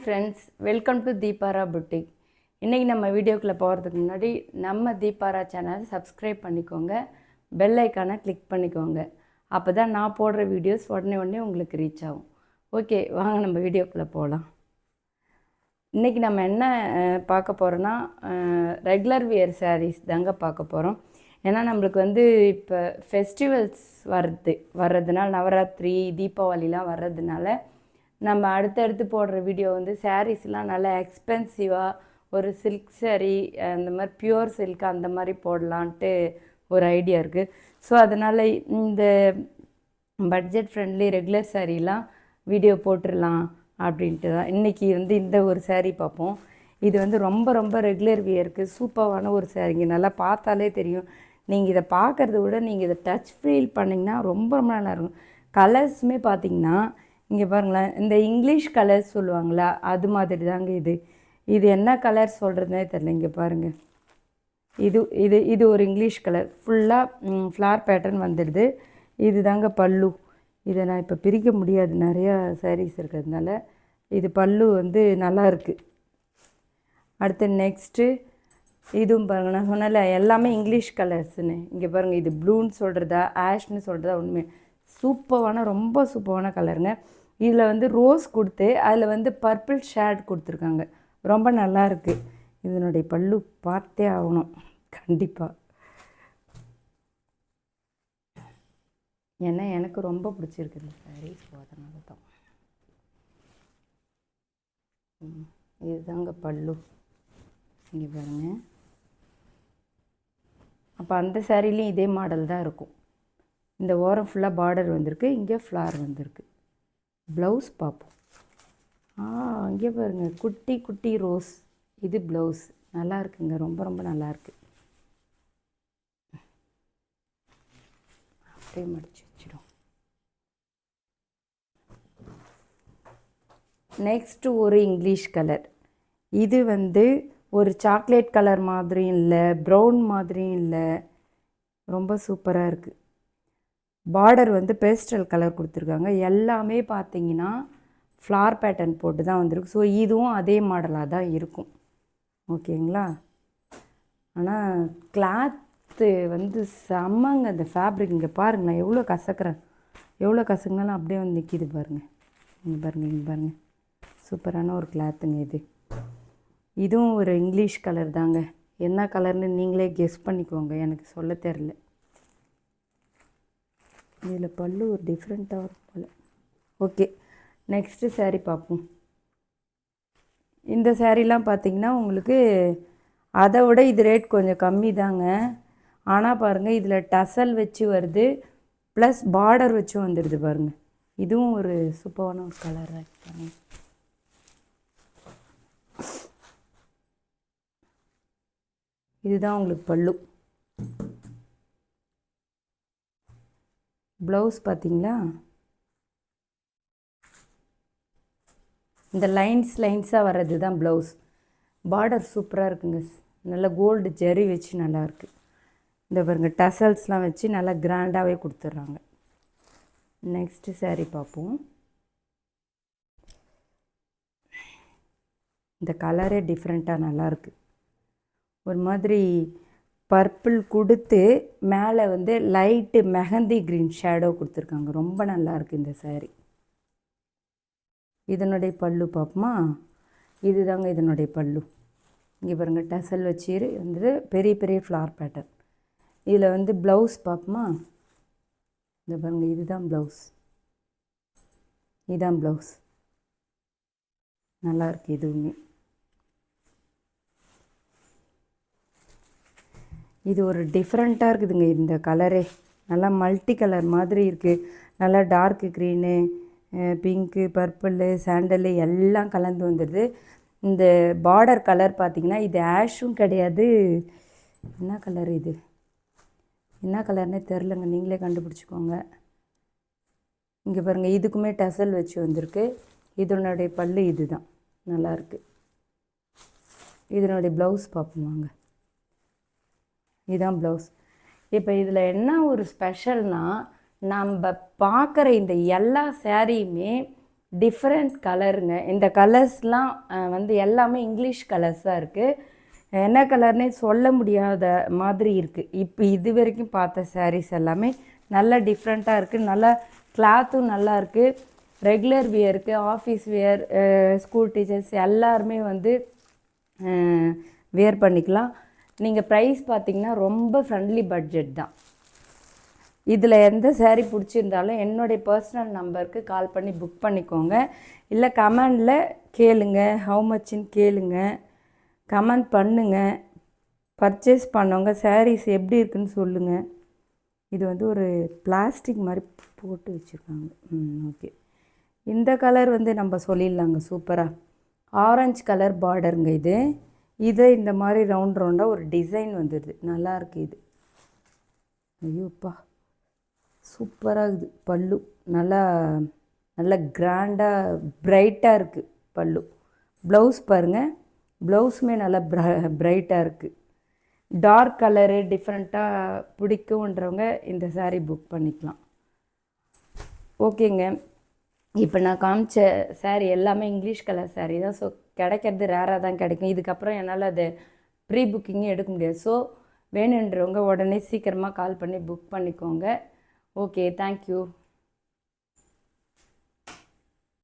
Friends, welcome to Deepara boutique. இன்றைக்கி நம்ம வீடியோக்குள்ளே போகிறதுக்கு முன்னாடி நம்ம தீபாரா சேனலை சப்ஸ்கிரைப் பண்ணிக்கோங்க, பெல் ஐக்கானை கிளிக் பண்ணிக்கோங்க. அப்போ தான் நான் போடுற வீடியோஸ் உடனே உங்களுக்கு ரீச் ஆகும். ஓகே, வாங்க நம்ம வீடியோக்குள்ளே போகலாம். இன்றைக்கி நம்ம என்ன பார்க்க போகிறோன்னா, ரெகுலர் வியர் சாரீஸ் தாங்க பார்க்க போகிறோம். ஏன்னா நம்மளுக்கு இப்போ ஃபெஸ்டிவல்ஸ் வர்றதுனால, நவராத்திரி, தீபாவளிலாம் வர்றதுனால நம்ம அடுத்தடுத்து போடுற வீடியோ சாரீஸ்லாம் நல்லா எக்ஸ்பென்சிவாக ஒரு சில்க் சாரீ, அந்த மாதிரி பியூர் சில்க் அந்த மாதிரி போடலான்ட்டு ஒரு ஐடியா இருக்குது. ஸோ அதனால் இந்த பட்ஜெட் ஃப்ரெண்ட்லி ரெகுலர் சாரீலாம் வீடியோ போட்டுடலாம் அப்படின்ட்டு தான் இன்றைக்கி இந்த ஒரு சாரீ பார்ப்போம். இது ரொம்ப ரெகுலர் வியருக்கு சூப்பரான ஒரு சாரீங்க. நல்லா பார்த்தாலே தெரியும். நீங்கள் இதை பார்க்குறத விட நீங்கள் இதை டச் ஃபீல் பண்ணிங்கன்னா ரொம்ப நல்லாயிருக்கும். கலர்ஸுமே பார்த்திங்கன்னா இங்கே பாருங்களேன், இந்த இங்கிலீஷ் கலர்ஸ் சொல்லுவாங்களா, அது மாதிரி தாங்க இது என்ன கலர் சொல்கிறதுனே தெரில. இங்கே பாருங்கள், இது ஒரு இங்கிலீஷ் கலர், ஃபுல்லாக ஃப்ளார் பேட்டர்ன் வந்துடுது. இது தாங்க பல்லு. இதை நான் இப்போ பிரிக்க முடியாது, நிறையா சாரீஸ் இருக்கிறதுனால. இது பல்லு நல்லா இருக்குது. அடுத்து நெக்ஸ்ட்டு இதுவும் பாருங்கள், நான் சொன்னல எல்லாமே இங்கிலீஷ் கலர்ஸ்ன்னு. இங்கே பாருங்கள், இது ப்ளூன்னு சொல்கிறதா ஆஷ்னு சொல்கிறதா உண்மை சூப்பரான ரொம்ப சூப்பரான கலருங்க. இதில் ரோஸ் கொடுத்து அதில் பர்பிள் ஷேட் கொடுத்துருக்காங்க. ரொம்ப நல்லா இருக்குது. இதனுடைய பல்லு பார்த்தே ஆகணும் கண்டிப்பாக. ஏன்னா எனக்கு ரொம்ப பிடிச்சிருக்கு இந்த சாரீஸ், அதனால தான். இதுதாங்க பல்லு. இங்கே பாருங்க. அப்போ அந்த சாரீலையும் இதே மாடல் தான் இருக்கும். இந்த ஓரம் ஃபுல்லாக பார்டர் வந்திருக்கு, இங்கே ஃப்ளார் வந்திருக்கு. ப்ளவுஸ் பார்ப்போம். இங்கே பாருங்கள், குட்டி குட்டி ரோஸ். இது ப்ளவுஸ் நல்லா இருக்குங்க, ரொம்ப நல்லா இருக்குது. அப்படியே மடித்து வச்சிடும். நெக்ஸ்ட்டு ஒரு இங்கிலீஷ் கலர். இது ஒரு சாக்லேட் கலர் மாதிரியும் இல்லை, ப்ரௌன் மாதிரியும் இல்லை, ரொம்ப சூப்பராக இருக்குது. பார்டர் பேஸ்டல் கலர் கொடுத்துருக்காங்க. எல்லாமே பார்த்தீங்கன்னா ஃப்ளார் பேட்டர்ன் போட்டு தான் வந்திருக்கு. ஸோ இதுவும் அதே மாடலாக தான் இருக்கும். ஓகேங்களா? ஆனால் கிளாத்து செம்மங்க. அந்த ஃபேப்ரிக் இங்கே பாருங்களேன், எவ்வளோ கசக்கிறேன், எவ்வளோ கசங்கினாலும் அப்படியே நிற்கிது பாருங்கள். இங்கே பாருங்கள் சூப்பரான ஒரு கிளாத்துங்க. இதுவும் ஒரு இங்கிலீஷ் கலர் தாங்க. என்ன கலர்னு நீங்களே கெஸ் பண்ணிக்கோங்க, எனக்கு சொல்ல தெரில. இதில் பல்லு ஒரு டிஃப்ரெண்ட்டாக இருக்கும் போல். ஓகே, நெக்ஸ்ட்டு சாரீ பார்ப்போம். இந்த சாரீலாம் பார்த்திங்கன்னா உங்களுக்கு அதை விட இது ரேட் கொஞ்சம் கம்மி தாங்க. ஆனால் பாருங்கள், இதில் டசல் வச்சு வருது, ப்ளஸ் பார்டர் வச்சும் வந்துடுது பாருங்கள். இதுவும் ஒரு சூப்பரான ஒரு கலராக இருக்காங்க. இதுதான் உங்களுக்கு பல்லு. ப்ளவுஸ் பார்த்திங்களா, இந்த லைன்ஸாக வர்றது தான் ப்ளவுஸ். பார்டர் சூப்பராக இருக்குங்க, நல்லா கோல்டு ஜெரி வச்சு நல்லாயிருக்கு. இந்த பாருங்கள், டசல்ஸ்லாம் வச்சு நல்லா கிராண்டாகவே கொடுத்துட்றாங்க. நெக்ஸ்ட்டு சாரீ பார்ப்போம். இந்த கலரே டிஃப்ரெண்ட்டாக நல்லாயிருக்கு. ஒரு மாதிரி பர்பிள் கொடுத்து மேலே லைட்டு மெஹந்தி க்ரீன் ஷேடோ கொடுத்துருக்காங்க. ரொம்ப நல்லாயிருக்கு இந்த சாரீ. இதனுடைய பல்லு பார்ப்போமா. இதுதாங்க இதனுடைய பல்லு. இங்கே பாருங்கள், டசல் வச்சு பெரிய ஃப்ளார் பேட்டர்ன். இதில் ப்ளவுஸ் பார்ப்போமா. இந்த பாருங்கள், இதுதான் ப்ளவுஸ். இதுதான் ப்ளவுஸ். நல்லாயிருக்கு. இதுவுமே இது ஒரு டிஃப்ரெண்ட்டாக இருக்குதுங்க. இந்த கலரே நல்லா மல்டி கலர் மாதிரி இருக்குது. நல்லா dark green, pink, purple, sandal எல்லாம் கலந்து வந்துடுது. இந்த பார்டர் கலர் பார்த்திங்கன்னா இது ஆஷும் கிடையாது. என்ன கலர் இது, என்ன கலர்னே தெரிலங்க, நீங்களே கண்டுபிடிச்சிக்கோங்க. இங்கே பாருங்கள், இதுக்குமே டசல் வச்சு வந்திருக்கு. இதனுடைய பல்லு இது தான், நல்லாயிருக்கு. இதனுடைய ப்ளவுஸ் பார்ப்போமாங்க. இதுதான் ப்ளவுஸ். இப்போ இதில் என்ன ஒரு ஸ்பெஷல்னால், நம்ம பார்க்குற இந்த எல்லா சாரியுமே டிஃப்ரெண்ட் கலருங்க. இந்த கலர்ஸ்லாம் வந்து எல்லாமே இங்கிலீஷ் கலர்ஸாக இருக்குது. என்ன கலர்னே சொல்ல முடியாத மாதிரி இருக்குது. இப்போ இது வரைக்கும் பார்த்த சாரீஸ் எல்லாமே நல்லா டிஃப்ரெண்ட்டாக இருக்குது. நல்லா கிளாத்தும் நல்லா இருக்குது. ரெகுலர் வியருக்கு, ஆஃபீஸ் வியர், ஸ்கூல் டீச்சர்ஸ் எல்லாருமே வந்து வியர் பண்ணிக்கலாம். நீங்கள் ப்ரைஸ் பார்த்தீங்கன்னா ரொம்ப ஃப்ரெண்ட்லி பட்ஜெட் தான். இதில் எந்த சேரீ பிடிச்சிருந்தாலும் என்னுடைய பர்சனல் நம்பருக்கு கால் பண்ணி புக் பண்ணிக்கோங்க. இல்லை கமெண்டில் கேளுங்க, ஹவு மச்சுன்னு கேளுங்க, கமெண்ட் பண்ணுங்கள். பர்ச்சேஸ் பண்ணவங்க சாரீஸ் எப்படி இருக்குன்னு சொல்லுங்கள். இது வந்து ஒரு பிளாஸ்டிக் மாதிரி போட்டு வச்சுருக்காங்க. ஓகே. இந்த கலர் வந்து நம்ம சொல்லிடலாங்க சூப்பராக. ஆரஞ்சு கலர் பார்டருங்க இது. இதை இந்த மாதிரி ரவுண்ட் ரவுண்டாக ஒரு டிசைன் வந்துடுது. நல்லாயிருக்கு இது. ஐயோப்பா சூப்பராக இருக்குது. பல்லு நல்லா நல்லா கிராண்டாக ப்ரைட்டாக இருக்குது பல்லு. ப்ளவுஸ் பாருங்கள், ப்ளவுஸுமே நல்லா ப்ரைட்டாக இருக்குது. டார்க் கலரு டிஃப்ரெண்ட்டாக பிடிக்குன்றவங்க இந்த சாரீ புக் பண்ணிக்கலாம். ஓகேங்க. இப்போ நான் காமிச்ச சாரீ எல்லாமே இங்கிலீஷ் கலர் சாரீ தான். ஸோ கிடைக்கிறது ரேராக தான் கிடைக்கும். இதுக்கப்புறம் என்னால் அதை ப்ரீ புக்கிங்கே எடுக்க முடியாது. ஸோ வேணுன்றவங்க உடனே சீக்கிரமாக கால் பண்ணி புக் பண்ணிக்கோங்க. Okay, thank you.